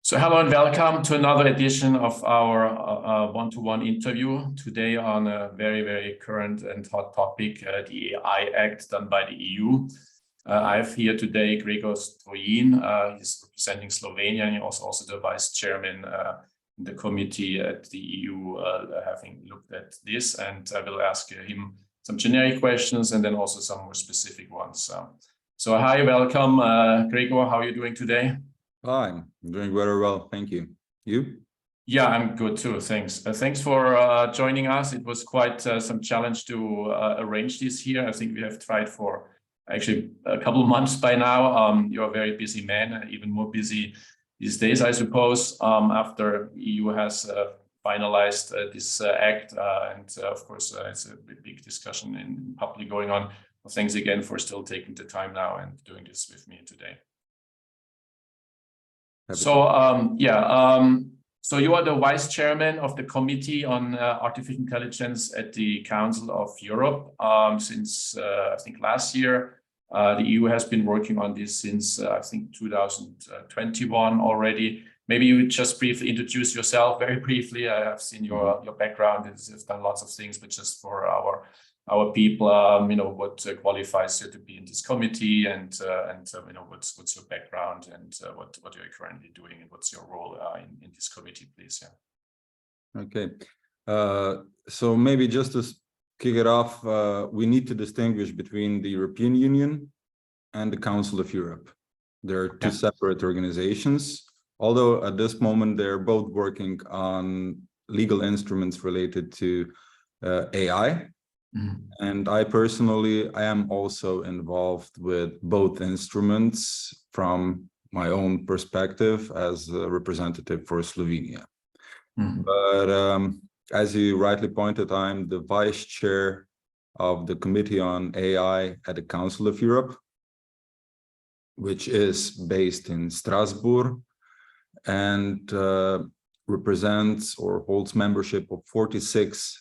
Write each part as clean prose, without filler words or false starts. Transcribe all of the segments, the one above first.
So hello and welcome to another edition of our one-to-one interview today on a very, very current and hot topic, the AI Act done by the EU. I have here today Gregor Strojin. He's representing Slovenia, and he's also the vice chairman in the committee at the EU, having looked at this. And I will ask him some generic questions and then also some more specific ones. So hi, welcome, Gregor. How are you doing today? Hi, I'm doing very well, thank you. You? Yeah, I'm good too, thanks. Thanks for joining us. It was quite some challenge to arrange this here. I think we have tried for actually a couple of months by now. You're a very busy man, even more busy these days, I suppose, after EU has finalized this act. And of course, it's a big discussion in public going on. Well, thanks again for still taking the time now and doing this with me today. So so you are the vice chairman of the Committee on Artificial Intelligence at the Council of Europe since I think last year. The EU has been working on this since I think 2021 already. Maybe you would just briefly introduce yourself, very briefly. I have seen your background. You've done lots of things, but just for our people, you know, what qualifies you to be in this committee, and you know, what's your background, and what you're currently doing, and what's your role in this committee, please. Yeah. Okay. So maybe just to kick it off, we need to distinguish between the European Union and the Council of Europe. They're two separate organizations, although at this moment they're both working on legal instruments related to AI. And I personally, I am also involved with both instruments from my own perspective as a representative for Slovenia. But as you rightly pointed, I'm the vice chair of the Committee on AI at the Council of Europe, which is based in Strasbourg and represents or holds membership of 46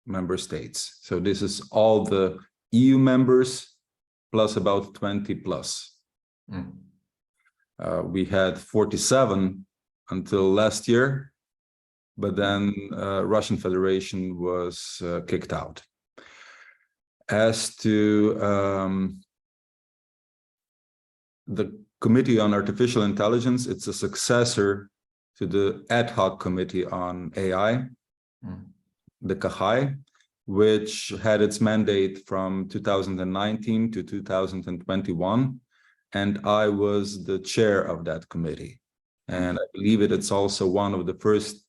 member states. So this is all the EU members plus about 20 plus. We had 47 until last year, but then Russian Federation was kicked out. As to the Committee on Artificial Intelligence, it's a successor to the ad hoc committee on AI, the CAHI, which had its mandate from 2019 to 2021. And I was the chair of that committee. And I believe it's also one of the first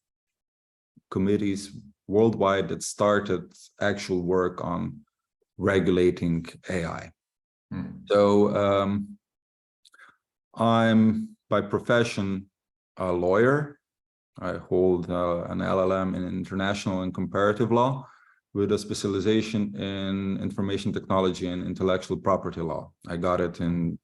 committees worldwide that started actual work on regulating AI. So I'm by profession a lawyer. I hold an LLM in international and comparative law with a specialization in information technology and intellectual property law. I got it in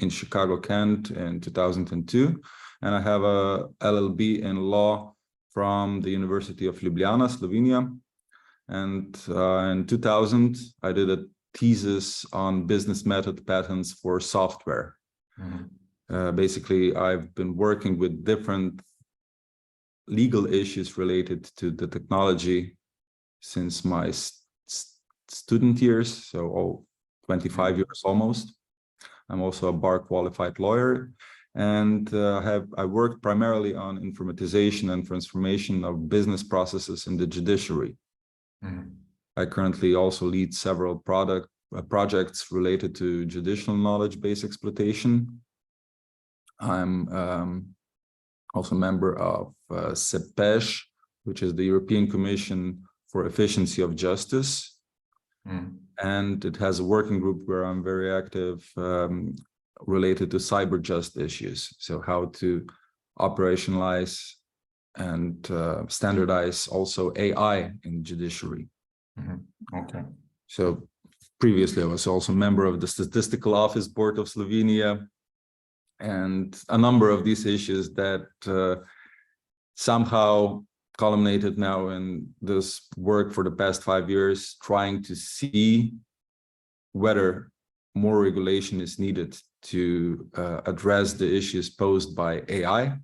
Chicago, Kent in 2002. And I have a LLB in law from the University of Ljubljana, Slovenia. And in 2000, I did a thesis on business method patents for software. Basically, I've been working with different legal issues related to the technology since my student years, so 25 years almost. I'm also a bar qualified lawyer, and I worked primarily on informatization and transformation of business processes in the judiciary. I currently also lead several projects related to judicial knowledge base exploitation. I'm also a member of CEPEJ, which is the European Commission for Efficiency of Justice. And it has a working group where I'm very active related to cyber just issues. So how to operationalize and standardize also AI in judiciary. Okay. So previously I was also a member of the Statistical Office Board of Slovenia, and a number of these issues that somehow culminated now in this work for the past 5 years, trying to see whether more regulation is needed to address the issues posed by AI,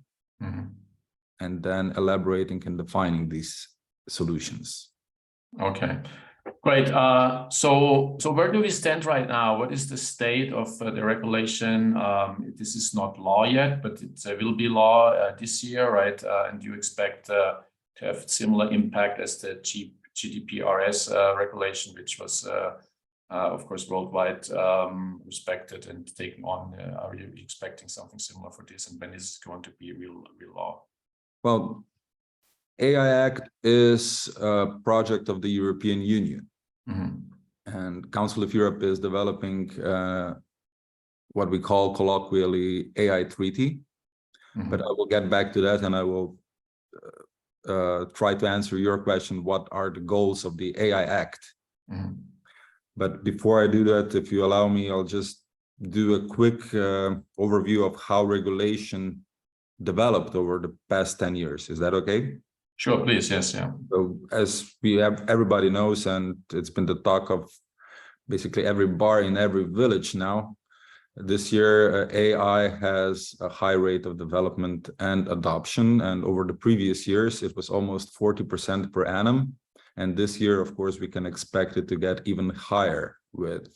and then elaborating and defining these solutions. Okay, great. So where do we stand right now? What is the state of the regulation? This is not law yet, but it will be law this year, right? And you expect to have similar impact as the GDPRS regulation, which was, of course, worldwide respected and taken on. Are you expecting something similar for this? And when is it going to be real law? Well, AI Act is a project of the European Union, and Council of Europe is developing what we call colloquially AI Treaty, but I will get back to that, and I will try to answer your question, what are the goals of the AI Act? But before I do that, if you allow me, I'll just do a quick overview of how regulation developed over the past 10 years. Is that okay? Sure, please. Yes, yeah. So as everybody knows, and it's been the talk of basically every bar in every village now, this year AI has a high rate of development and adoption. And over the previous years, it was almost 40% per annum. And this year, of course, we can expect it to get even higher with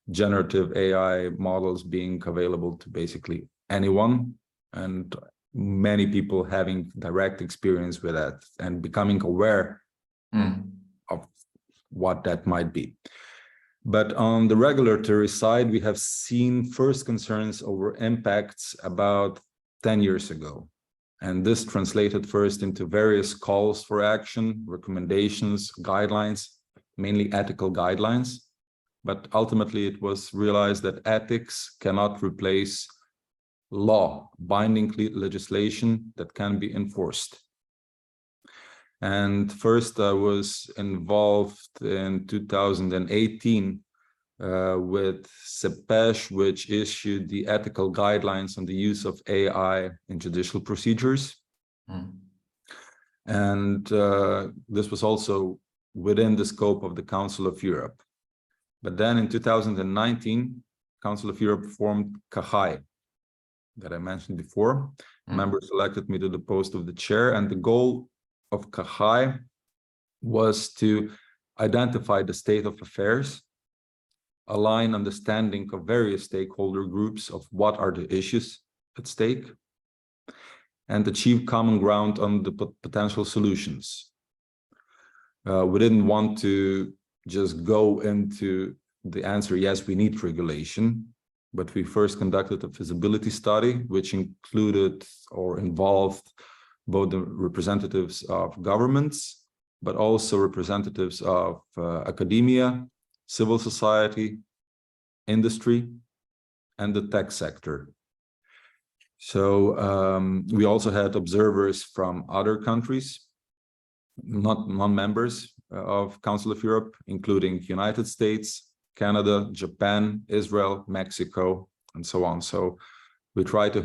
generative AI models being available to basically anyone, and many people having direct experience with that and becoming aware of what that might be. But on the regulatory side, we have seen first concerns over impacts about 10 years ago. And this translated first into various calls for action, recommendations, guidelines, mainly ethical guidelines. But ultimately, it was realized that ethics cannot replace law, binding legislation that can be enforced. And first, I was involved in 2018 with CEPESH, which issued the ethical guidelines on the use of AI in judicial procedures. And this was also within the scope of the Council of Europe. But then in 2019, Council of Europe formed CAHAI, that I mentioned before. Members elected me to the post of the chair, and the goal of CAHAI was to identify the state of affairs, align understanding of various stakeholder groups of what are the issues at stake, and achieve common ground on the potential solutions. We didn't want to just go into the answer, yes, we need regulation, but we first conducted a feasibility study, which included or involved both the representatives of governments, but also representatives of academia, civil society, industry, and the tech sector. So we also had observers from other countries, not non-members of Council of Europe, including United States, Canada, Japan, Israel, Mexico, and so on. So we try to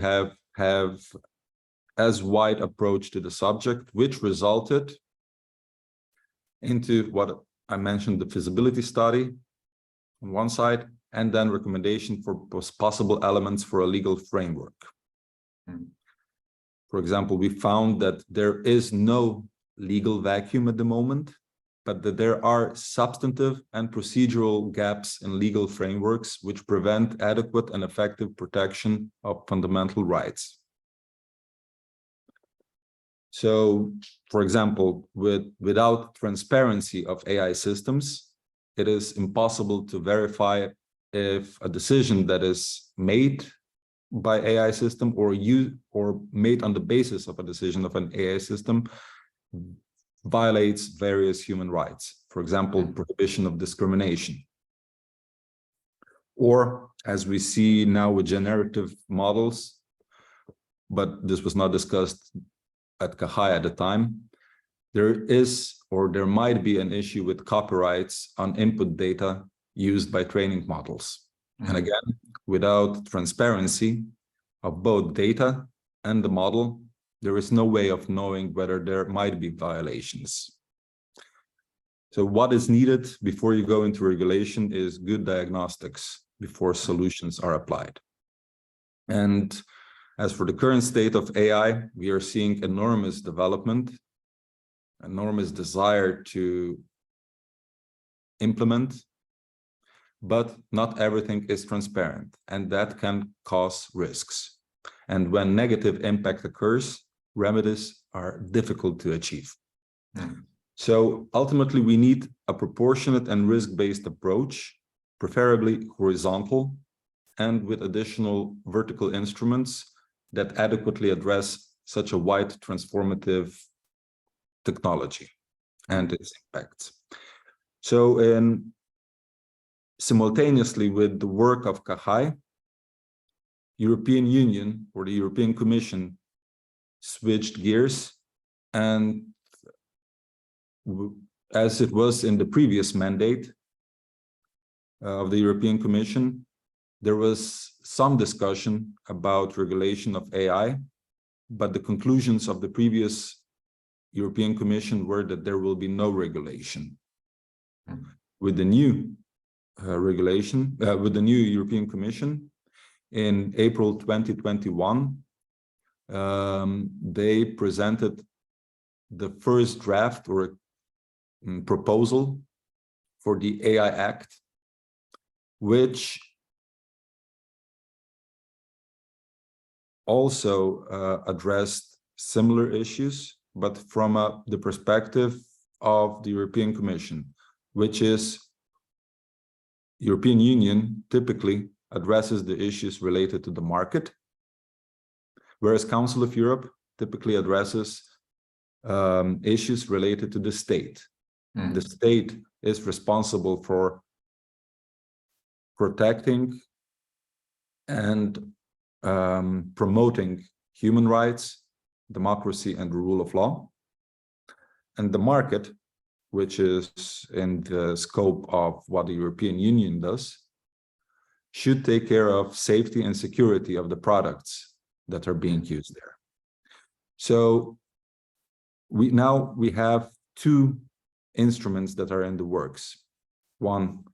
have as wide approach to the subject, which resulted into what I mentioned, the feasibility study on one side, and then recommendation for possible elements for a legal framework. For example, we found that there is no legal vacuum at the moment, but that there are substantive and procedural gaps in legal frameworks which prevent adequate and effective protection of fundamental rights. So, for example, without transparency of AI systems, it is impossible to verify if a decision that is made by AI system or made on the basis of a decision of an AI system violates various human rights. For example, prohibition of discrimination. Or, as we see now with generative models, but this was not discussed at CAHAI at the time, there is or there might be an issue with copyrights on input data used by training models. And again, without transparency of both data and the model, there is no way of knowing whether there might be violations. So what is needed before you go into regulation is good diagnostics before solutions are applied. And as for the current state of AI, we are seeing enormous development, enormous desire to implement, but not everything is transparent, and that can cause risks. And when negative impact occurs, remedies are difficult to achieve. So ultimately, we need a proportionate and risk-based approach, preferably horizontal, and with additional vertical instruments that adequately address such a wide transformative technology and its impacts. So simultaneously with the work of CAHAI, European Union or the European Commission switched gears, and as it was in the previous mandate of the European Commission, there was some discussion about regulation of AI, but the conclusions of the previous European Commission were that there will be no regulation. With the new with the new European Commission in April 2021, they presented the first draft or proposal for the AI Act, which also addressed similar issues, but from the perspective of the European Commission, which is European Union typically addresses the issues related to the market, whereas Council of Europe typically addresses issues related to the state. The state is responsible for protecting and promoting human rights, democracy, and the rule of law. And the market, which is in the scope of what the European Union does, should take care of safety and security of the products that are being used there. So we have two instruments that are in the works. One,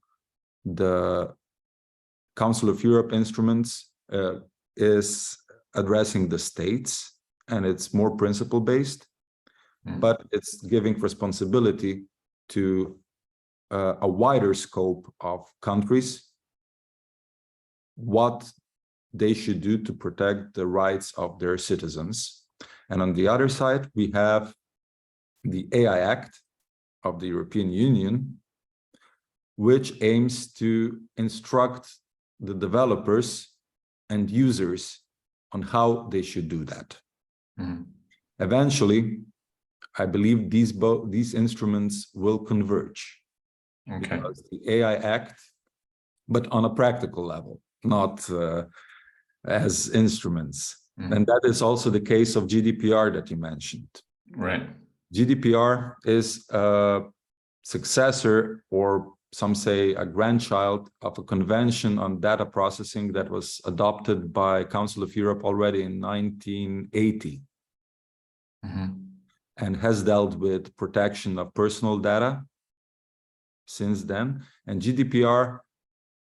the Council of Europe instruments is addressing the states, and it's more principle-based, but it's giving responsibility to a wider scope of countries, what they should do to protect the rights of their citizens. And on the other side, we have the AI Act of the European Union, which aims to instruct the developers and users on how they should do that. Eventually, I believe these instruments will converge. Because the AI Act, but on a practical level, not as instruments. And that is also the case of GDPR that you mentioned. Right. GDPR is a successor, or some say a grandchild, of a convention on data processing that was adopted by Council of Europe already in 1980. And has dealt with protection of personal data since then. And GDPR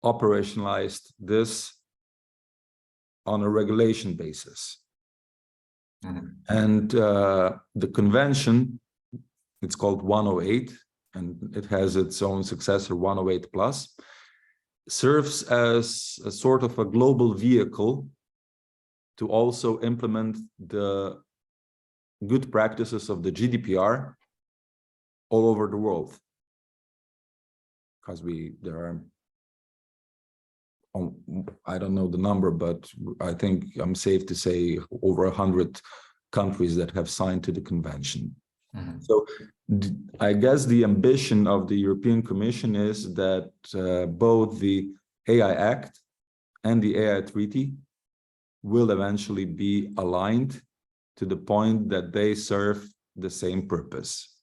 operationalized this on a regulation basis. And the convention, it's called 108, and it has its own successor, 108 plus, serves as a sort of a global vehicle to also implement the good practices of the GDPR all over the world. Because there are, I don't know the number, but I think I'm safe to say over 100 countries that have signed to the convention. So I guess the ambition of the European Commission is that both the AI Act and the AI Treaty will eventually be aligned to the point that they serve the same purpose.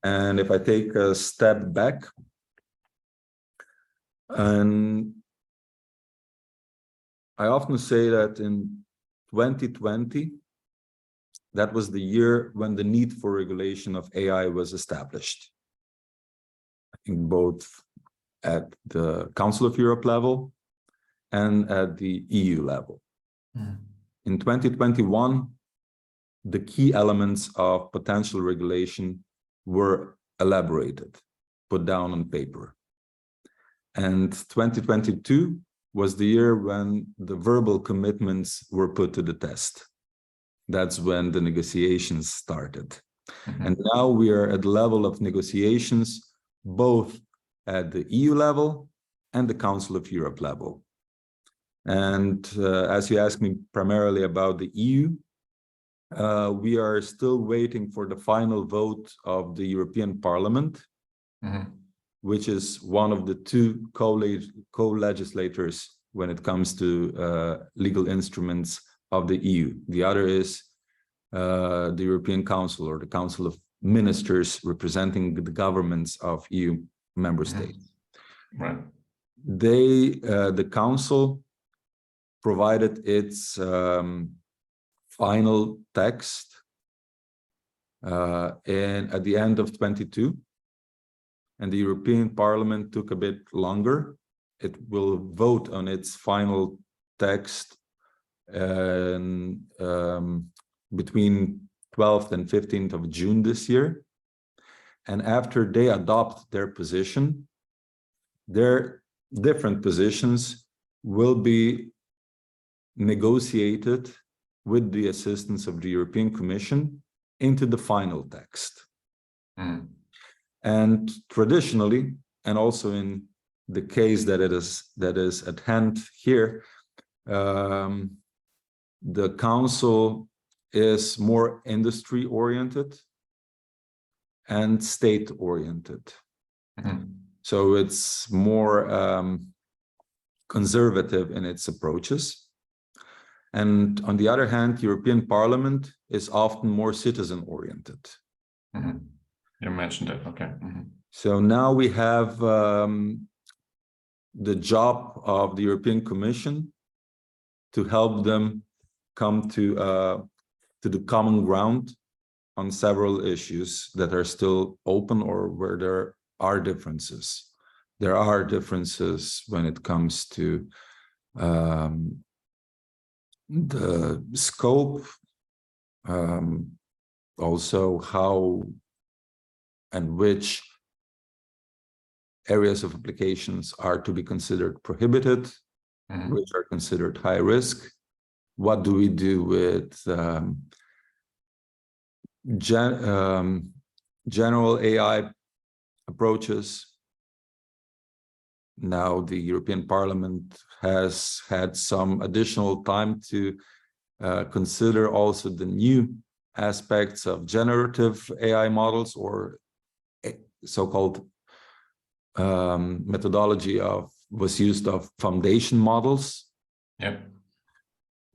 And if I take a step back, and I often say that in 2020, that was the year when the need for regulation of AI was established. I think both at the Council of Europe level and at the EU level. In 2021, the key elements of potential regulation were elaborated, put down on paper. And 2022 was the year when the verbal commitments were put to the test. That's when the negotiations started. And now we are at the level of negotiations, both at the EU level and the Council of Europe level. And as you asked me primarily about the EU, we are still waiting for the final vote of the European Parliament, which is one of the two co-legislators when it comes to legal instruments of the EU. The other is the European Council, or the Council of Ministers representing the governments of EU member states. Right. The Council provided its final text at the end of 22, and the European Parliament took a bit longer. It will vote on its final text between 12th and 15th of June this year. And after they adopt their position, their different positions will be negotiated with the assistance of the European Commission into the final text. And traditionally, and also in the case that is at hand here, the Council is more industry-oriented and state-oriented. So it's more conservative in its approaches. And on the other hand, European Parliament is often more citizen-oriented. You mentioned it, okay. So now we have the job of the European Commission to help them come to the common ground on several issues that are still open or where there are differences. There are differences when it comes to the scope, also how and which areas of applications are to be considered prohibited, which are considered high risk. What do we do with general AI approaches? Now the European Parliament has had some additional time to consider also the new aspects of generative AI models, or so-called methodology was used of foundation models.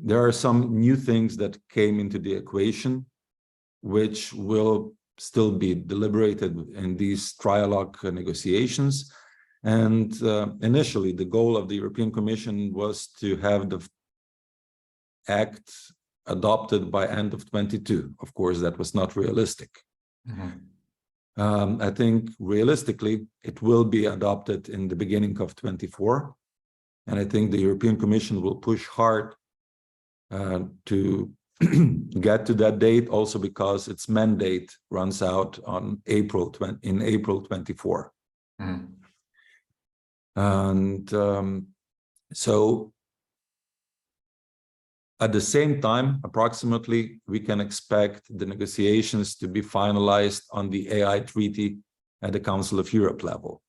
There are some new things that came into the equation, which will still be deliberated in these trialogue negotiations. And initially, the goal of the European Commission was to have the act adopted by end of 22. Of course, that was not realistic. I think realistically, it will be adopted in the beginning of 24. And I think the European Commission will push hard to get to that date, also because its mandate runs out on April 24. And so at the same time, approximately, we can expect the negotiations to be finalized on the AI treaty at the Council of Europe level.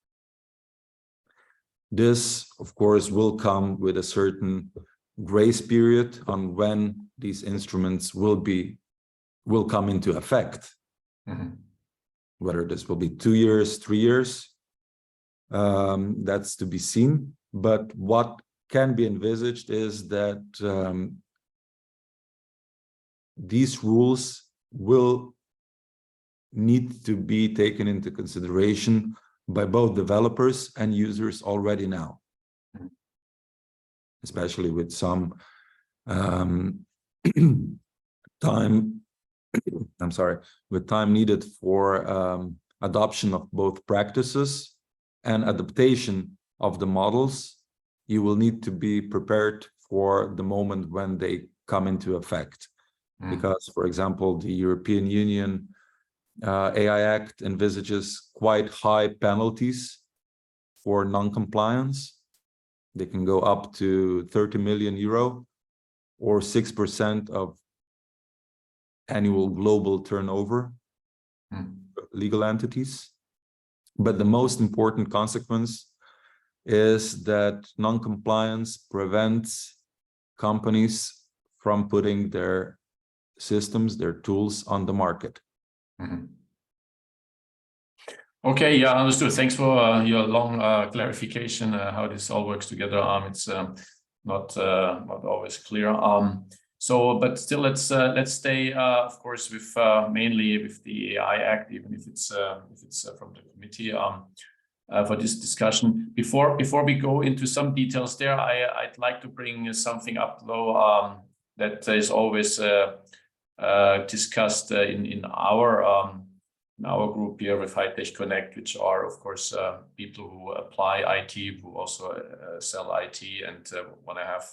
This, of course, will come with a certain grace period on when these instruments will come into effect. Whether this will be 2 years, 3 years, that's to be seen. But what can be envisaged is that these rules will need to be taken into consideration by both developers and users already now, especially with some time needed for adoption of both practices and adaptation of the models. You will need to be prepared for the moment when they come into effect. Because, for example, the European Union AI Act envisages quite high penalties for non-compliance. They can go up to 30 million euro or 6% of annual global turnover, legal entities. But the most important consequence is that non-compliance prevents companies from putting their systems, their tools on the market. Okay, yeah, understood. Thanks for your long clarification how this all works together. It's not always clear. But still, let's stay, of course, with mainly with the AI Act, even if it's from the committee for this discussion. Before we go into some details there, I'd like to bring something up, though, that is always discussed in our group here with High Tech Connect, which are, of course, people who apply IT, who also sell IT and want to have,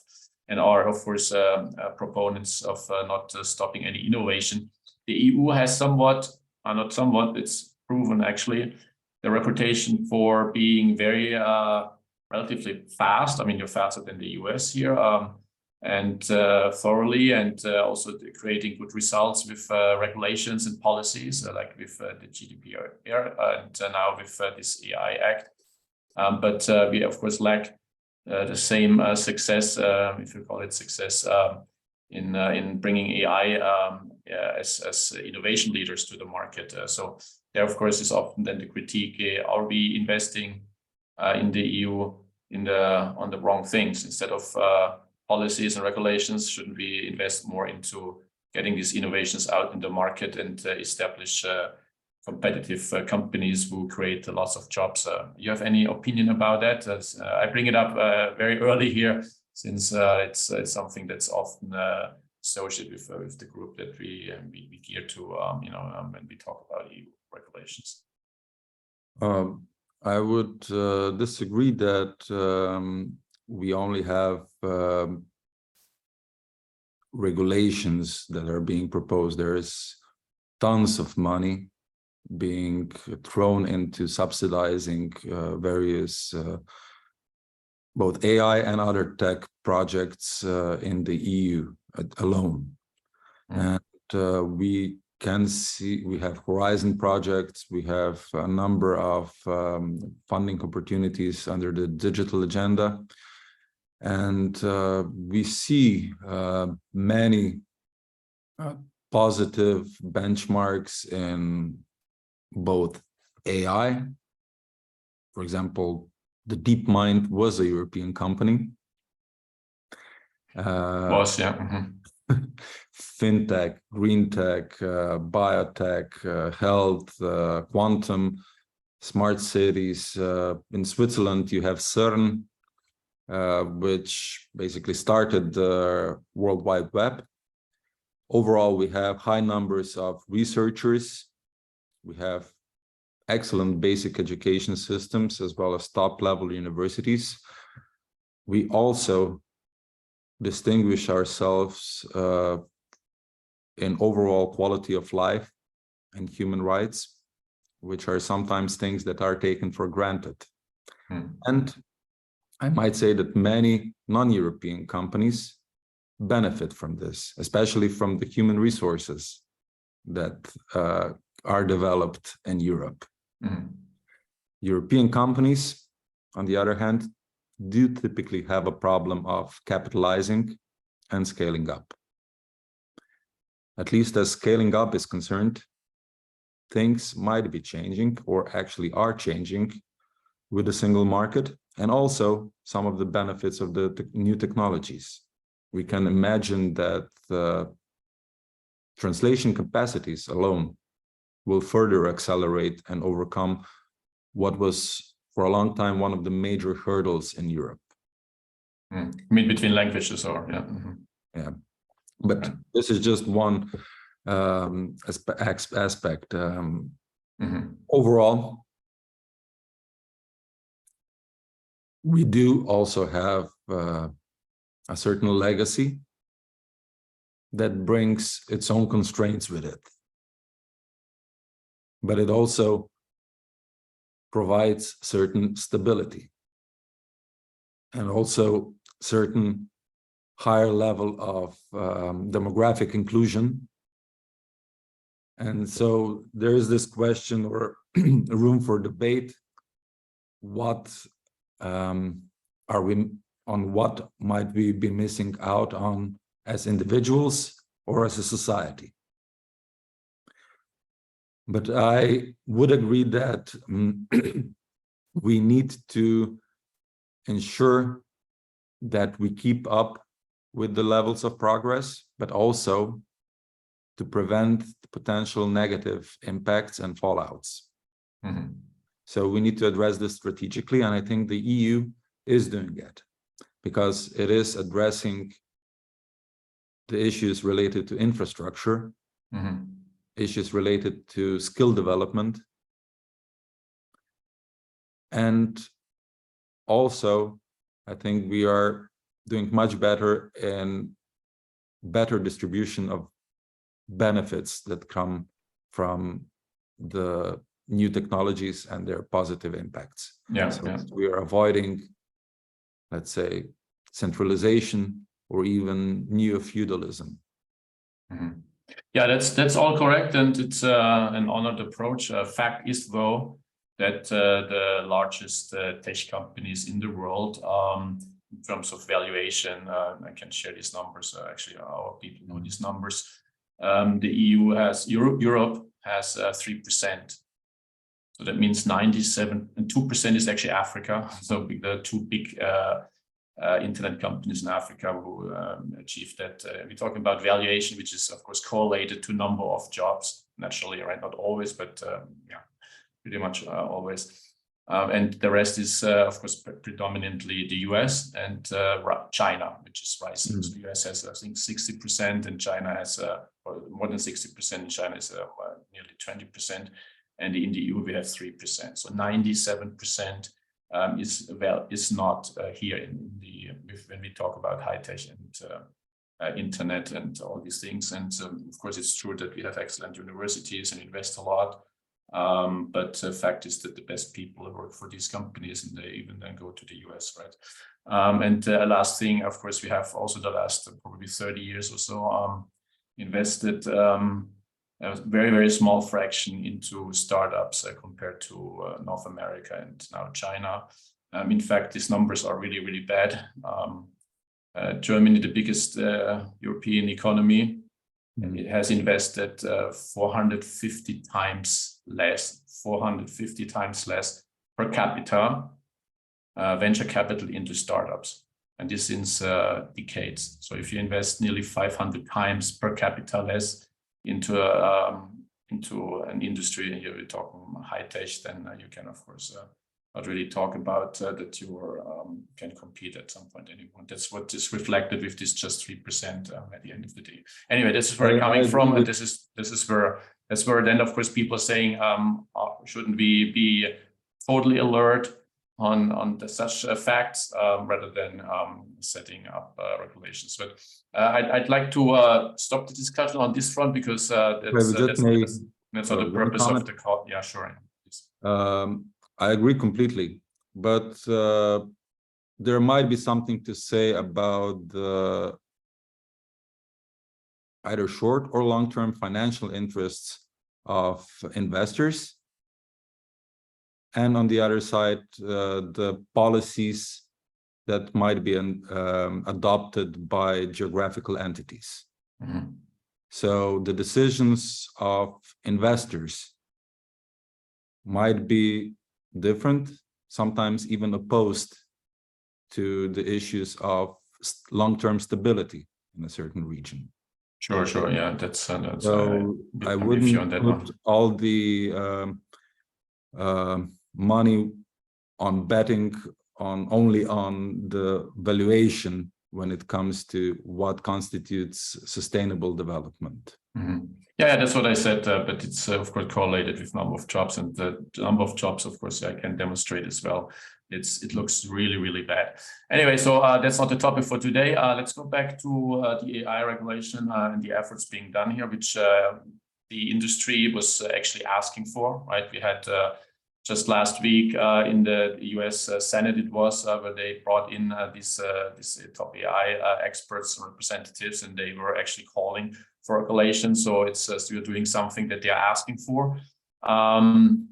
and are, of course, proponents of not stopping any innovation. The EU has not somewhat, it's proven actually, the reputation for being very relatively fast. I mean, you're faster than the US here, and thoroughly, and also creating good results with regulations and policies, like with the GDPR and now with this AI Act. But we, of course, lack the same success, if you call it success, in bringing AI as innovation leaders to the market. So there, of course, is often then the critique: are we investing in the EU on the wrong things instead of policies and regulations? Shouldn't we invest more into getting these innovations out in the market and establish competitive companies who create lots of jobs? You have any opinion about that? I bring it up very early here, since it's something that's often associated with the group that we gear to, when we talk about EU regulations. I would disagree that we only have regulations that are being proposed. There is tons of money being thrown into subsidizing various both AI and other tech projects in the EU alone. And we can see we have Horizon projects, we have a number of funding opportunities under the digital agenda. And we see many positive benchmarks in both AI. For example, the DeepMind was a European company. Fintech, green tech, biotech, health, quantum, smart cities. In Switzerland, you have CERN, which basically started the World Wide Web. Overall, we have high numbers of researchers. We have excellent basic education systems as well as top-level universities. We also distinguish ourselves in overall quality of life and human rights, which are sometimes things that are taken for granted. And I might say that many non-European companies benefit from this, especially from the human resources that are developed in Europe. European companies, on the other hand, do typically have a problem of capitalizing and scaling up. At least as scaling up is concerned, things might be changing, or actually are changing, with the single market, and also some of the benefits of the new technologies. We can imagine that the translation capacities alone will further accelerate and overcome what was for a long time one of the major hurdles in Europe. You mean between languages, or yeah, but this is just one aspect. Overall, we do also have a certain legacy that brings its own constraints with it. But it also provides certain stability and also certain higher level of demographic inclusion. And so there is this question or room for debate. What are we on? What might we be missing out on as individuals or as a society? But I would agree that we need to ensure that we keep up with the levels of progress, but also to prevent potential negative impacts and fallouts. Mm-hmm. So we need to address this strategically, and I think the EU is doing it because it is addressing the issues related to infrastructure, Mm-hmm. issues related to skill development, and also I think we are doing much better in better distribution of benefits that come from the new technologies and their positive impacts. So we are avoiding, let's say, centralization or even neo-feudalism. Mm-hmm. Yeah, that's all correct, and it's an honored approach. Fact is, though, that the largest tech companies in the world, in terms of valuation, I can share these numbers. Actually, our people know these numbers. The EU has Europe has 3%. So that means 97, and 2% is actually Africa. So the two big internet companies in Africa who achieved that. We're talking about valuation, which is of course correlated to number of jobs, naturally, right? Not always, but yeah, pretty much always. And the rest is, of course, predominantly the US and China, which is rising. Mm-hmm. So the US has, I think, 60%, and China has more than 60%, and China is nearly 20%. And in the EU, we have 3%. So 97% is not here in the when we talk about high tech and internet and all these things. And of course, it's true that we have excellent universities and invest a lot. But the fact is that the best people work for these companies, and they even then go to the US, right? And last thing, of course, we have also the last probably 30 years or so invested a very, very small fraction into startups compared to North America and now China. In fact, these numbers are really, really bad. Germany, the biggest European economy, it has invested 450 times less per capita venture capital into startups, and this since decades. So if you invest nearly 500 times per capita less into an industry, and you're talking high tech, then you can of course not really talk about that you can compete at some point anymore. That's what is reflected with this just 3% at the end of the day. Anyway, this is where I'm coming from, and this is where then of course people are saying shouldn't we be totally alert on such facts rather than setting up regulations. But I'd like to stop the discussion on this front because that's not the purpose of the call. Yeah, sure. I agree completely, but there might be something to say about the either short or long-term financial interests of investors, and on the other side, the policies that might be adopted by geographical entities. Mm-hmm. So the decisions of investors might be different, sometimes even opposed to the issues of long-term stability in a certain region. Sure, yeah, that's so I wouldn't put all the money on betting only on the valuation when it comes to what constitutes sustainable development. Mm-hmm. Yeah, that's what I said, but it's of course correlated with number of jobs, and the number of jobs, of course, I can demonstrate as well. It looks really, really bad. Anyway, so that's not the topic for today. Let's go back to the AI regulation and the efforts being done here, which the industry was actually asking for, right? We had just last week in the US Senate, it was where they brought in these top AI experts and representatives, and they were actually calling for regulation. So it's still doing something that they are asking for. One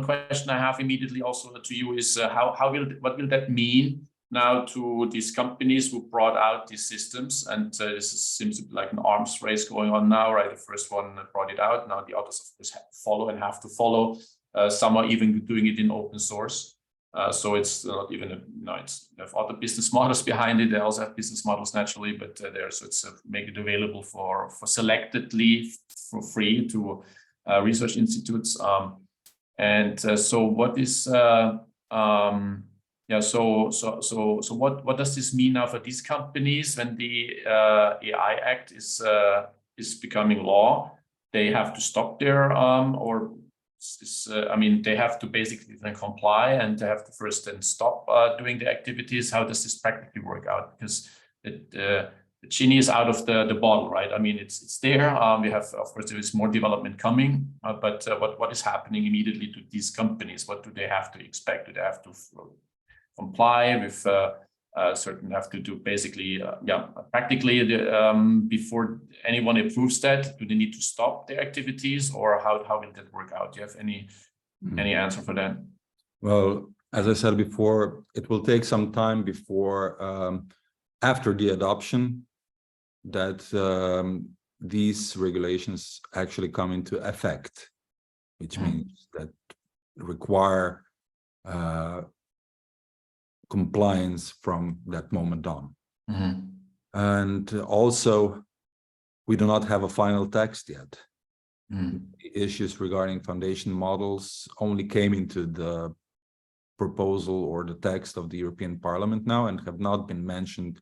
question I have immediately also to you is what will that mean now to these companies who brought out these systems? And seems to be like an arms race going on now, right? The first one brought it out. Now the others, of course, follow and have to follow. Some are even doing it in open source. So it's not even it's they have other business models behind it. They also have business models naturally, but so it's make it available for selectedly for free to research institutes. So what is so what does this mean now for these companies when the AI Act is becoming law? They have to stop their I mean, they have to basically then comply, and they have to first then stop doing the activities. How does this practically work out? Because the genie is out of the bottle, right? I mean, it's there. We have, of course, there is more development coming, but what is happening immediately to these companies? What do they have to expect? Do they have to comply with certain, have to do basically, practically before anyone approves that? Do they need to stop their activities, or how will that work out? Do you have any answer for that? Well, as I said before, it will take some time before, after the adoption, that these regulations actually come into effect, which means that require compliance from that moment on. And also, we do not have a final text yet. The issues regarding foundation models only came into the proposal or the text of the European Parliament now, and have not been mentioned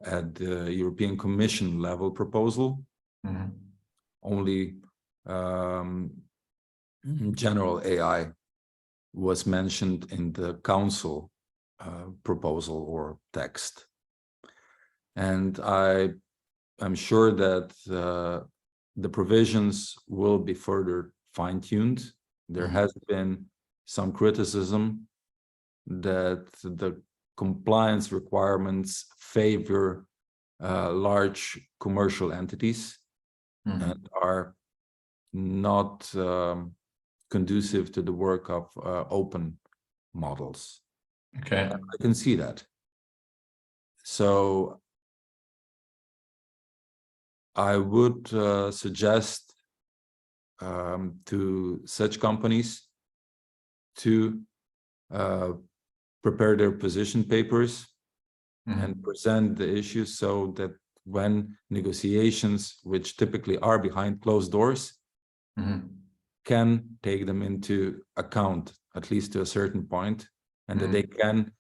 at the European Commission level proposal. Only general AI was mentioned in the Council proposal or text. And I'm sure that the provisions will be further fine-tuned. There has been some criticism that the compliance requirements favor large commercial entities and are not conducive to the work of open models. Okay, I can see that. So I would suggest to such companies to prepare their position papers and present the issues, so that when negotiations, which typically are behind closed doors, can take them into account, at least to a certain point, and that they can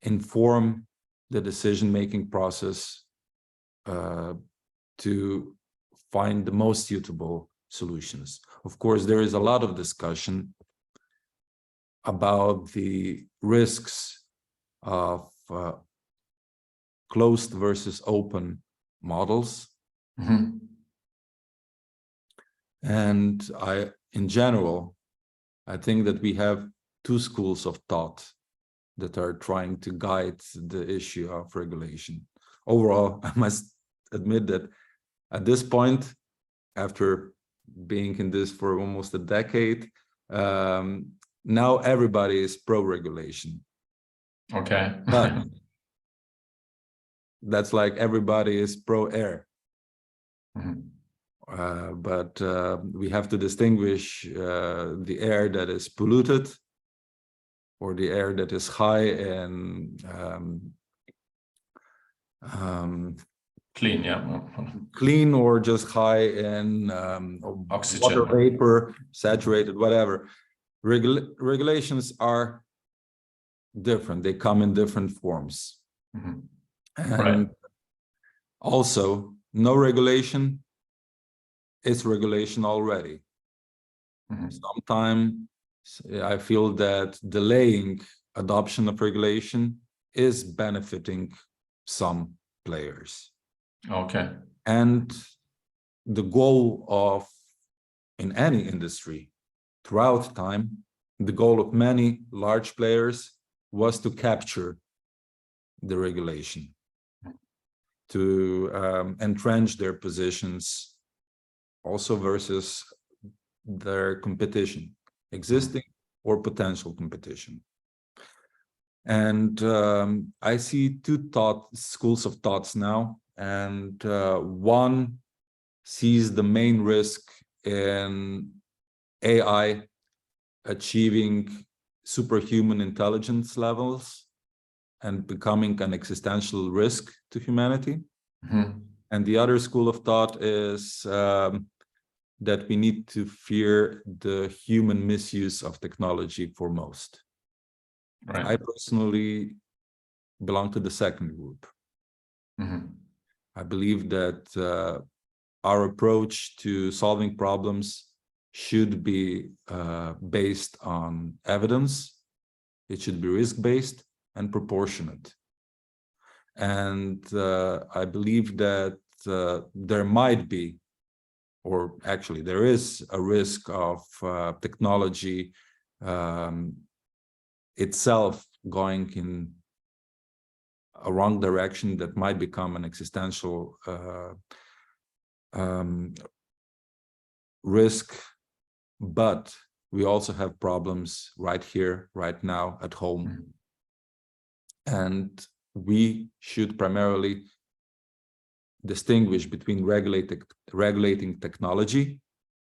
inform the decision-making process to find the most suitable solutions. Of course, there is a lot of discussion about the risks of closed versus open models. And in general, I think that we have two schools of thought that are trying to guide the issue of regulation. Overall, I must admit that at this point, after being in this for almost a decade, now everybody is pro-regulation. Okay. But that's like everybody is pro-air. But we have to distinguish the air that is polluted, or the air that is high in clean, or just high in oxygen, water vapor, saturated, whatever. Regulations are different. They come in different forms. And also, no regulation is regulation already. Mhm. Sometimes I feel that delaying adoption of regulation is benefiting some players. Okay. And the goal of, in any industry, throughout time, the goal of many large players was to capture the regulation, to entrench their positions also versus their competition, existing or potential competition. And I see two schools of thoughts now, and one sees the main risk in AI achieving superhuman intelligence levels and becoming an existential risk to humanity. Mm-hmm. And the other school of thought is that we need to fear the human misuse of technology for most. Right. I personally belong to the second group. Mm-hmm. I believe that our approach to solving problems should be based on evidence. It should be risk-based and proportionate. And I believe that there might be, or actually there is, a risk of technology itself going in a wrong direction that might become an existential risk. But we also have problems right here, right now, at home. Mm-hmm. And we should primarily distinguish between regulating technology,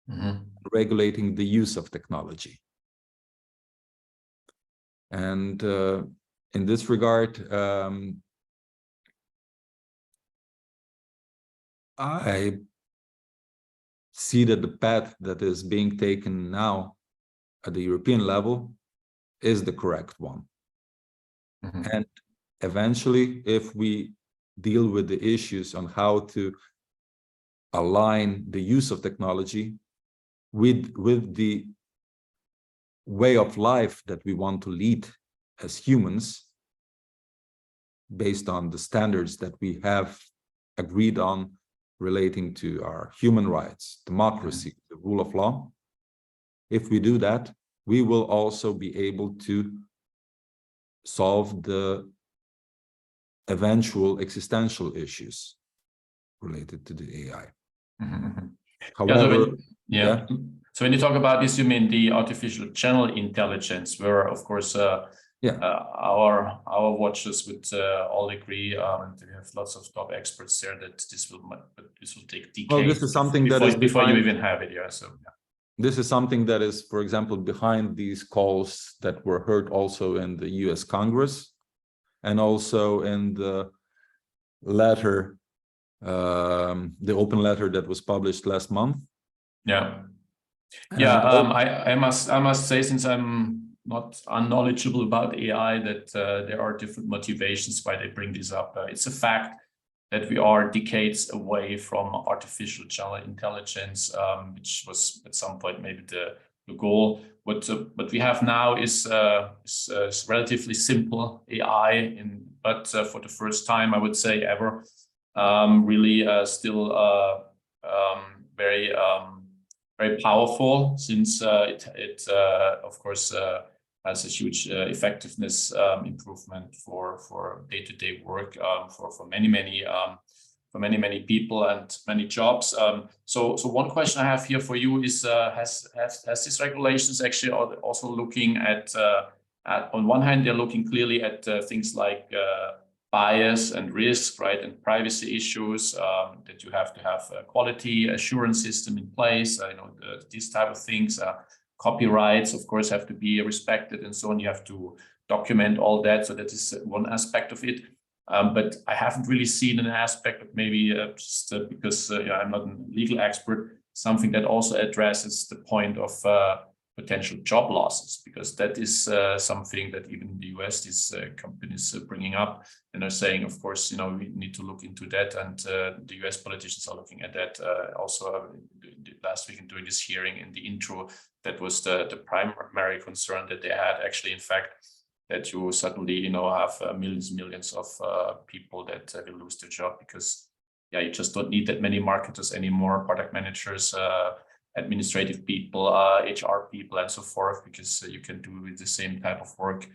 mm-hmm. regulating the use of technology. And in this regard, I see that the path that is being taken now at the European level is the correct one. Mm-hmm. And eventually, if we deal with the issues on how to align the use of technology with the way of life that we want to lead as humans, based on the standards that we have agreed on relating to our human rights, democracy, the rule of law. If we do that, we will also be able to solve the eventual existential issues related to the AI. Mm-hmm. However, so when you talk about this, you mean the artificial general intelligence, where, of course, our watchers would all agree, and we have lots of top experts there, that this will take decades. Well, this is something before you even have it. Yeah. So this is something that is, for example, behind these calls that were heard also in the US Congress, and also in the letter, the open letter that was published last month. Yeah. I must say, since I'm not unknowledgeable about AI, that there are different motivations why they bring this up. It's a fact that we are decades away from artificial general intelligence, which was at some point maybe the goal. What we have now is relatively simple AI, but for the first time, I would say ever, really still very powerful, since it of course has a huge effectiveness improvement for day-to-day work for many people and many jobs. So one question I have here for you is, has these regulations actually also looking at on one hand, they're looking clearly at things like bias and risk, right, and privacy issues, that you have to have a quality assurance system in place, these type of things. Copyrights, of course, have to be respected and so on. You have to document all that. So that is one aspect of it. But I haven't really seen an aspect of maybe just because I'm not a legal expert, something that also addresses the point of potential job losses, because that is something that even in the US, these companies are bringing up and are saying, of course, we need to look into that, and the US politicians are looking at that also last week and during this hearing in the intro, that was the primary concern that they had actually, in fact, that you suddenly, have millions of people that will lose their job because, yeah, you just don't need that many marketers anymore, product managers, administrative people, HR people, and so forth, because you can do the same type of work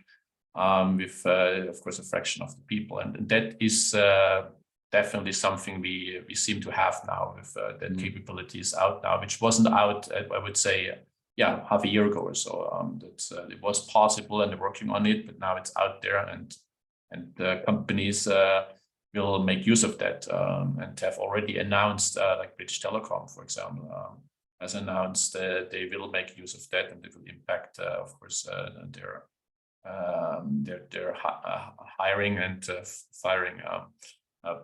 with, of course, a fraction of the people. And that is definitely something we seem to have now with that capability is out now, which wasn't out, I would say, half a year ago or so. It was possible and they're working on it, but now it's out there, and companies will make use of that and have already announced, like British Telecom, for example, has announced they will make use of that, and it will impact, of course, their hiring and firing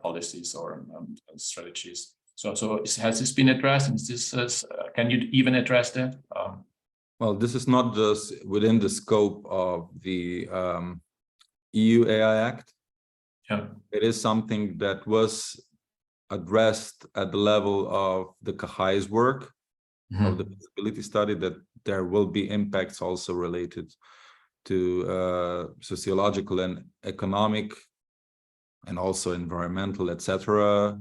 policies or strategies. So has this been addressed? Is this, can you even address that? Well, this is not just within the scope of the EU AI Act. Yeah. It is something that was addressed at the level of the Kahai's work, of the feasibility study, that there will be impacts also related to sociological and economic and also environmental, etc.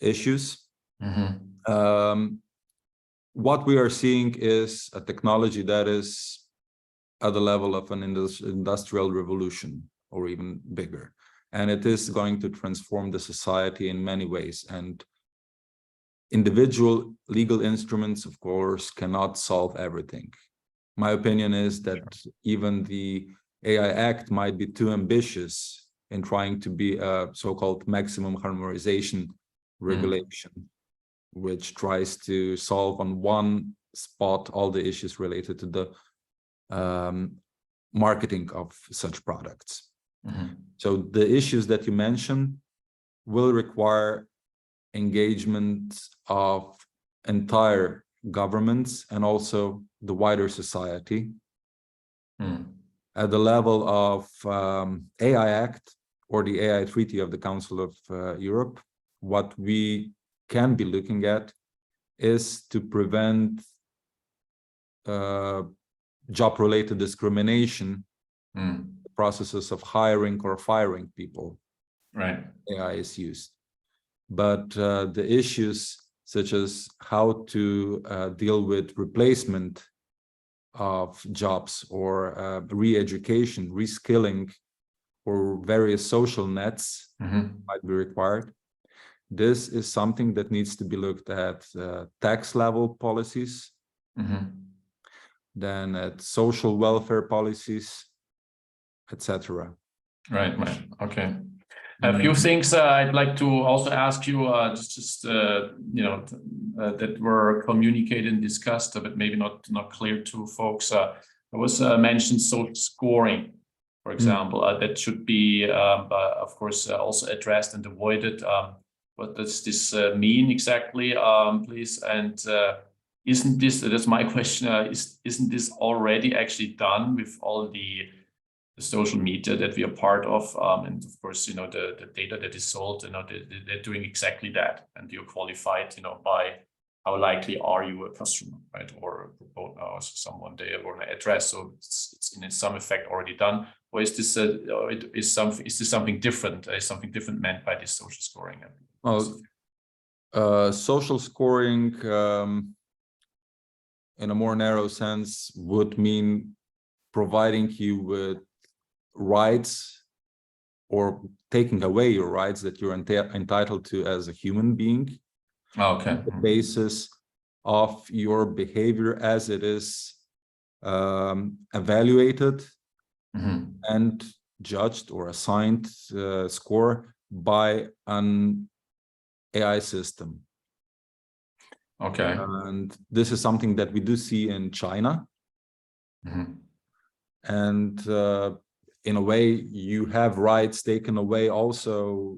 Issues. What we are seeing is a technology that is at the level of an industrial revolution or even bigger. And it is going to transform the society in many ways. And individual legal instruments, of course, cannot solve everything. My opinion is that even the AI Act might be too ambitious in trying to be a so-called maximum harmonization regulation, which tries to solve on one spot all the issues related to the marketing of such products. So the issues that you mentioned will require engagement of entire governments and also the wider society. At the level of AI Act or the AI Treaty of the Council of Europe, what we can be looking at is to prevent job-related discrimination, processes of hiring or firing people. Right. AI is used. But the issues such as how to deal with replacement of jobs or re-education, reskilling, or various social nets might be required. This is something that needs to be looked at tax level policies, then at social welfare policies, etc. Right. Okay. A few things I'd like to also ask you, that were communicated and discussed, but maybe not clear to folks. There was mentioned social scoring, for example, that should be, of course, also addressed and avoided. What does this mean exactly, please? And isn't this, that's my question, isn't this already actually done with all the social media that we are part of, and of course, the data that is sold, they're doing exactly that, and you're qualified, by how likely are you a customer, right, or someone they want to address. So it's in some effect already done, or is this is this something different? Is something different meant by this social scoring? Well, social scoring, in a more narrow sense, would mean providing you with rights or taking away your rights that you're entitled to as a human being. Okay. On the basis of your behavior as it is evaluated and judged or assigned score by an AI system. Okay. And this is something that we do see in China. And in a way, you have rights taken away also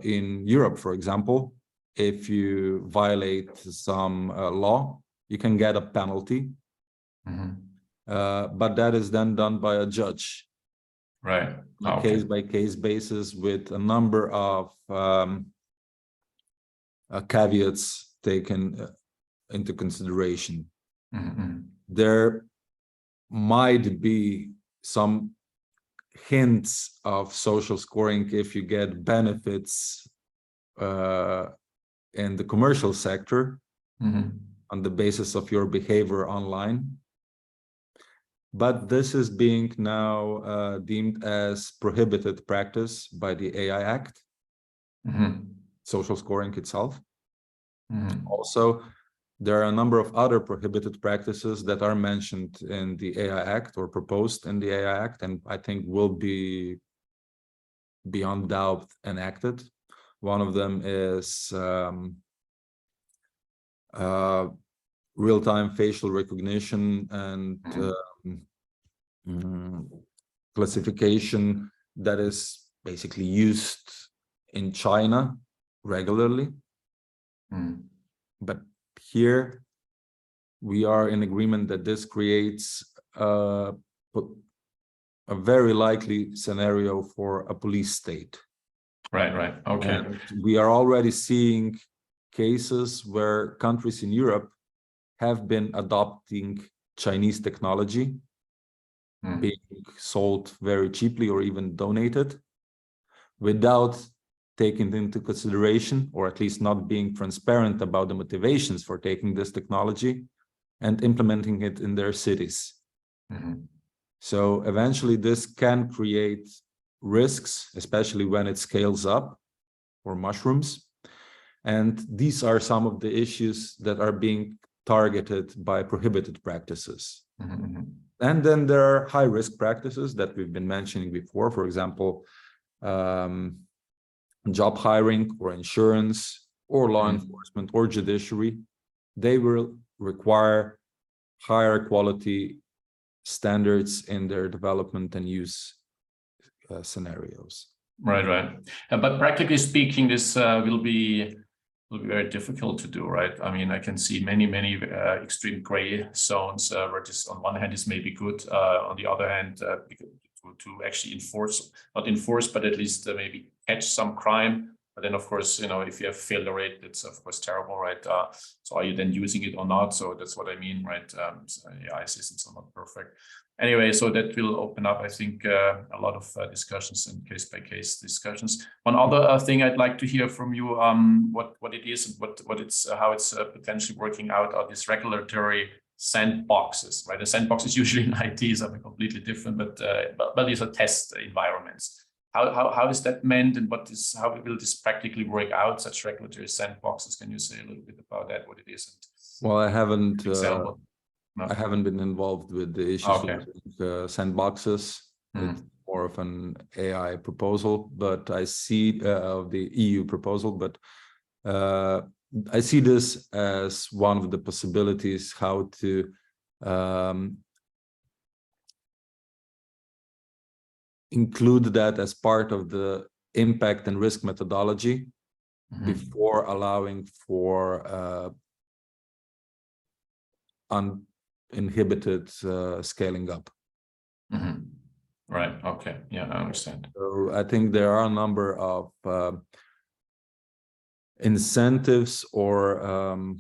in Europe, for example. If you violate some law, you can get a penalty. But that is then done by a judge. Right. On a case-by-case basis with a number of caveats taken into consideration. Mm-hmm. There might be some hints of social scoring if you get benefits in the commercial sector on the basis of your behavior online. But this is being now deemed as prohibited practice by the AI Act, social scoring itself. Also, there are a number of other prohibited practices that are mentioned in the AI Act or proposed in the AI Act, and I think will be beyond doubt enacted. One of them is real-time facial recognition and classification that is basically used in China regularly. But here we are in agreement that this creates a very likely scenario for a police state. Right. Okay. And we are already seeing cases where countries in Europe have been adopting Chinese technology, being sold very cheaply or even donated, without taking into consideration, or at least not being transparent about the motivations for taking this technology and implementing it in their cities. So eventually this can create risks, especially when it scales up or mushrooms. And these are some of the issues that are being targeted by prohibited practices. And then there are high-risk practices that we've been mentioning before, for example, job hiring or insurance or law enforcement or judiciary. They will require higher quality standards in their development and use scenarios. Right. But practically speaking, this will be very difficult to do, right? I mean, I can see many extreme gray zones where this on one hand is maybe good, on the other hand, to actually not enforce, but at least maybe catch some crime. But then, of course, if you have failure rate, it's of course terrible, right? So are you then using it or not? So that's what I mean, right? AI systems are not perfect. Anyway, so that will open up, I think, a lot of discussions and case-by-case discussions. One other thing I'd like to hear from you, what it is and what it's how it's potentially working out are these regulatory sandboxes, right? The sandbox is usually in IT, something completely different, but these are test environments. How is that meant, and how will this practically work out? Such regulatory sandboxes? Can you say a little bit about that? What it is? Well, I haven't. Example. No. I haven't been involved with the issues of sandboxes. It's more of an AI proposal, but I see of the EU proposal. But I see this as one of the possibilities how to include that as part of the impact and risk methodology before allowing for uninhibited scaling up. Right. Okay. Yeah, I understand. So I think there are a number of incentives or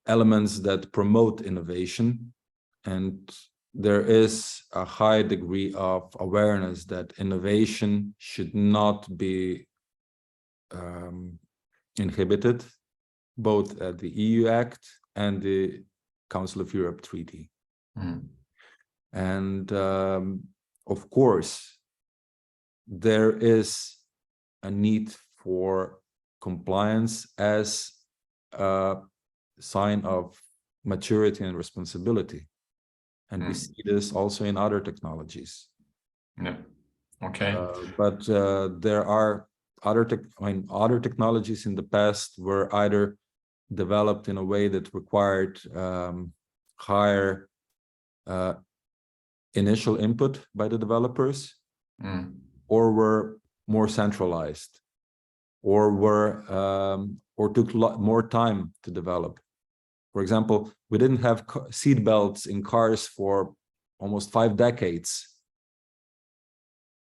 elements that promote innovation, and there is a high degree of awareness that innovation should not be inhibited, both at the EU Act and the Council of Europe Treaty. And of course, there is a need for compliance as a sign of maturity and responsibility. And we see this also in other technologies. Yeah. Okay. But there are other technologies in the past were either developed in a way that required higher initial input by the developers, or were more centralized, or took more time to develop. For example, we didn't have seat belts in cars for almost 5 decades,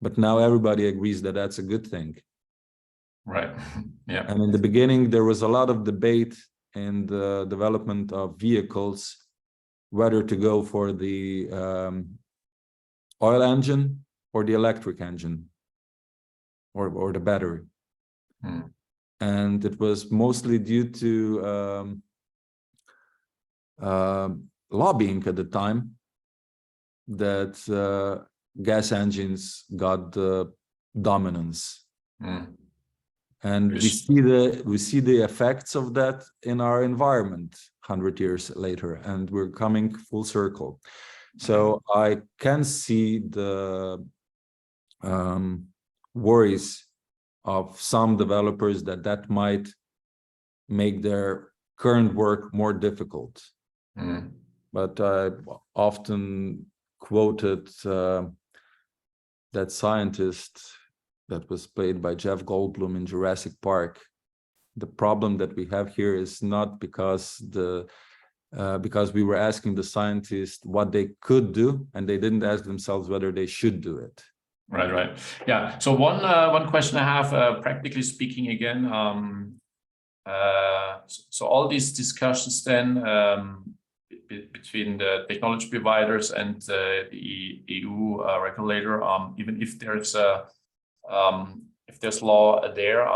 but now everybody agrees that that's a good thing. Right. Yeah. And in the beginning, there was a lot of debate in the development of vehicles, whether to go for the oil engine or the electric engine or the battery. Mm. And it was mostly due to lobbying at the time that gas engines got the dominance. Mm. And we see the effects of that in our environment 100 years later, and we're coming full circle. So I can see the worries of some developers that might make their current work more difficult. Mm. But I often quoted that scientist that was played by Jeff Goldblum in Jurassic Park. The problem that we have here is not because because we were asking the scientists what they could do, and they didn't ask themselves whether they should do it. Right, right. Yeah. So one question I have, practically speaking, again, so all these discussions then between the technology providers and the EU regulator, even if there's law there,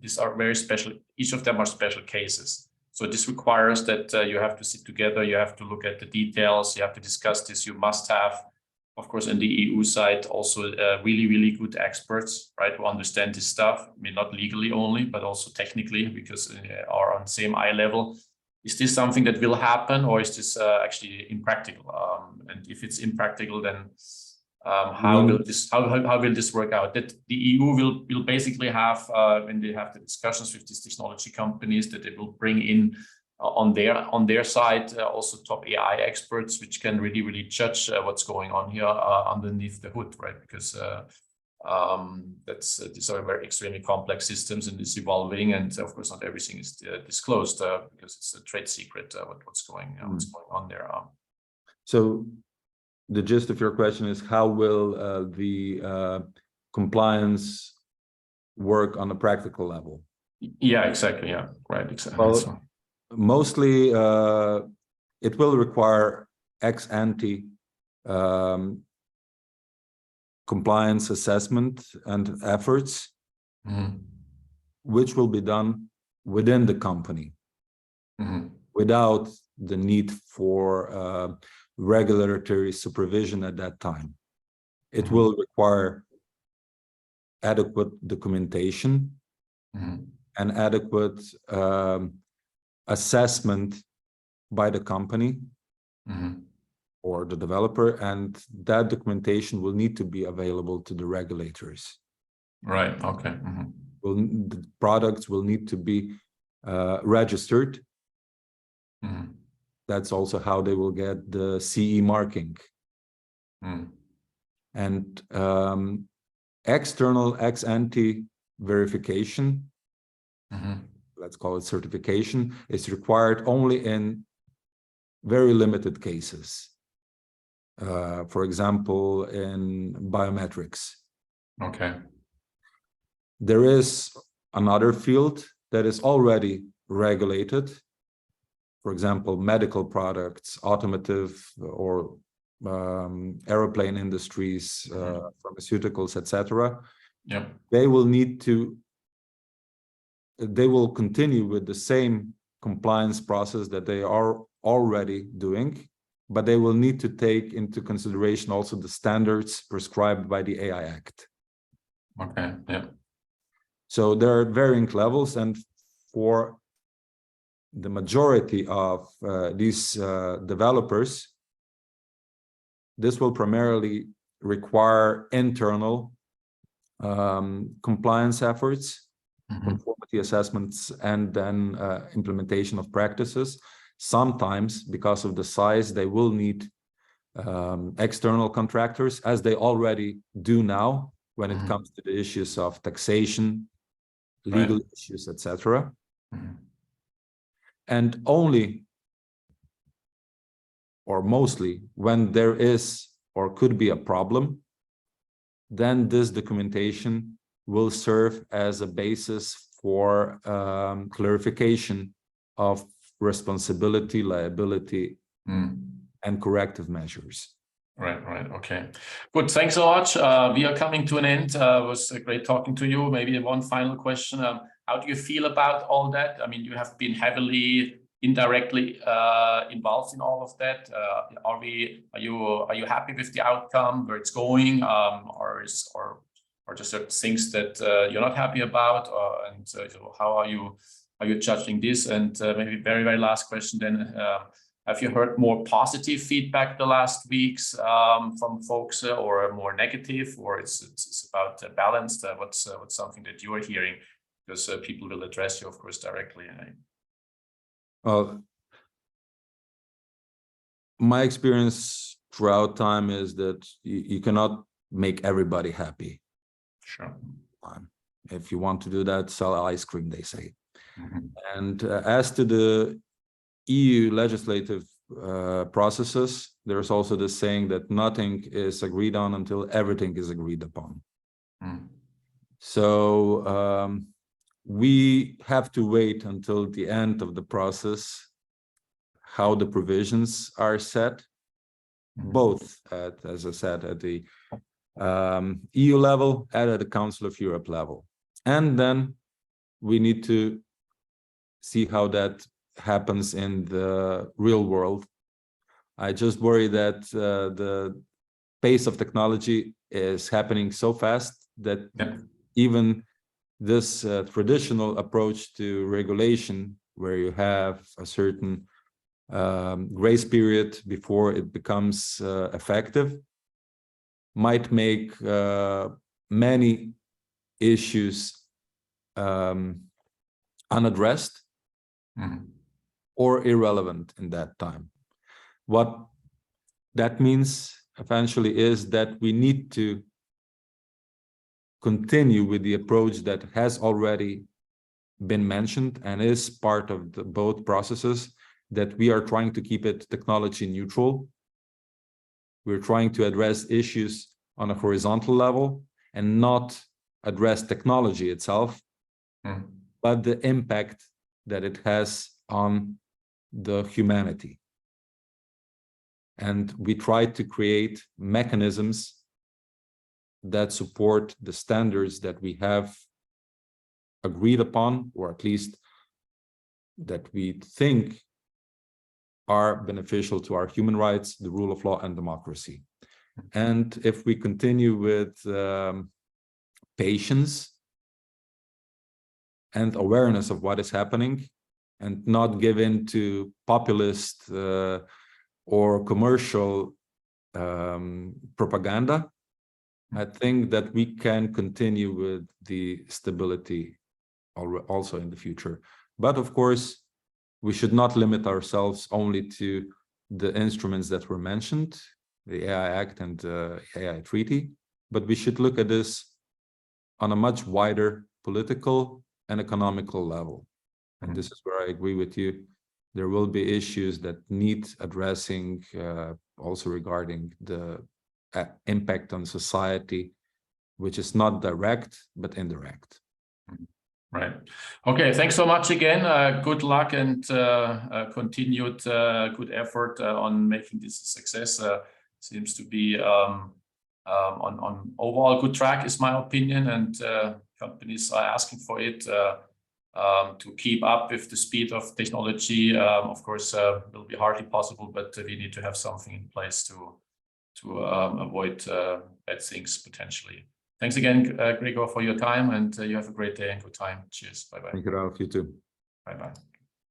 these are very special. Each of them are special cases. So this requires that you have to sit together, you have to look at the details, you have to discuss this. You must have, of course, in the EU side, also really, really good experts, right, who understand this stuff. I mean, not legally only, but also technically, because are on the same eye level. Is this something that will happen, or is this actually impractical? And if it's impractical, then how will this work out? That the EU will basically have, when they have the discussions with these technology companies, that they will bring in on their side also top AI experts, which can really judge what's going on here underneath the hood, right? Because these are very extremely complex systems, and it's evolving, and of course not everything is disclosed because it's a trade secret what's going on there. So the gist of your question is, how will the compliance work on a practical level? Yeah, exactly. Yeah, right. Exactly. Well, so. Mostly it will require ex ante compliance assessment and efforts, which will be done within the company without the need for regulatory supervision at that time. It will require adequate documentation and adequate assessment by the company or the developer, and that documentation will need to be available to the regulators. Right. Okay. The products will need to be registered. That's also how they will get the CE marking. And external ex ante verification, let's call it certification, is required only in very limited cases. For example, in biometrics. Okay. There is another field that is already regulated. For example, medical products, automotive or airplane industries, pharmaceuticals, etc. Yep. They will continue with the same compliance process that they are already doing, but they will need to take into consideration also the standards prescribed by the AI Act. Okay. Yeah. So there are varying levels, and for the majority of these developers, this will primarily require internal compliance efforts, conformity assessments, and then implementation of practices. Sometimes, because of the size, they will need external contractors, as they already do now when it comes to the issues of taxation, legal issues, etc. And only, or mostly, when there is or could be a problem, then this documentation will serve as a basis for clarification of responsibility, liability, and corrective measures. Right. Okay. Good. Thanks so much. We are coming to an end. It was great talking to you. Maybe one final question. How do you feel about all that? I mean, you have been heavily, indirectly involved in all of that. Are you happy with the outcome, where it's going, or just certain things that you're not happy about, and how are you judging this? And maybe very, very last question then. Have you heard more positive feedback the last weeks from folks, or more negative, or it's about balanced? What's something that you are hearing? Because people will address you, of course, directly. Well, my experience throughout time is that you cannot make everybody happy. Sure. If you want to do that, sell ice cream, they say. And as to the EU legislative processes, there's also the saying that nothing is agreed on until everything is agreed upon. So we have to wait until the end of the process, how the provisions are set, both at, as I said, at the EU level and at the Council of Europe level. And then we need to see how that happens in the real world. I just worry that the pace of technology is happening so fast that even this traditional approach to regulation, where you have a certain grace period before it becomes effective, might make many issues unaddressed or irrelevant in that time. What that means eventually is that we need to continue with the approach that has already been mentioned and is part of the both processes, that we are trying to keep it technology neutral. We're trying to address issues on a horizontal level and not address technology itself, but the impact that it has on the humanity. And we try to create mechanisms that support the standards that we have agreed upon, or at least that we think are beneficial to our human rights, the rule of law, and democracy. And if we continue with patience and awareness of what is happening, and not give in to populist or commercial propaganda, I think that we can continue with the stability also in the future. But of course, we should not limit ourselves only to the instruments that were mentioned, the AI Act and the AI Treaty, but we should look at this on a much wider political and economical level. And this is where I agree with you. There will be issues that need addressing, also regarding the impact on society, which is not direct, but indirect. Right. Okay. Thanks so much again. Good luck and continued good effort on making this a success. Seems to be on overall good track, is my opinion, and companies are asking for it to keep up with the speed of technology. Of course, will be hardly possible, but we need to have something in place to avoid bad things potentially. Thanks again, Gregor, for your time, and you have a great day and good time. Cheers. Bye-bye. Thank you, Ralph. You too. Bye-bye.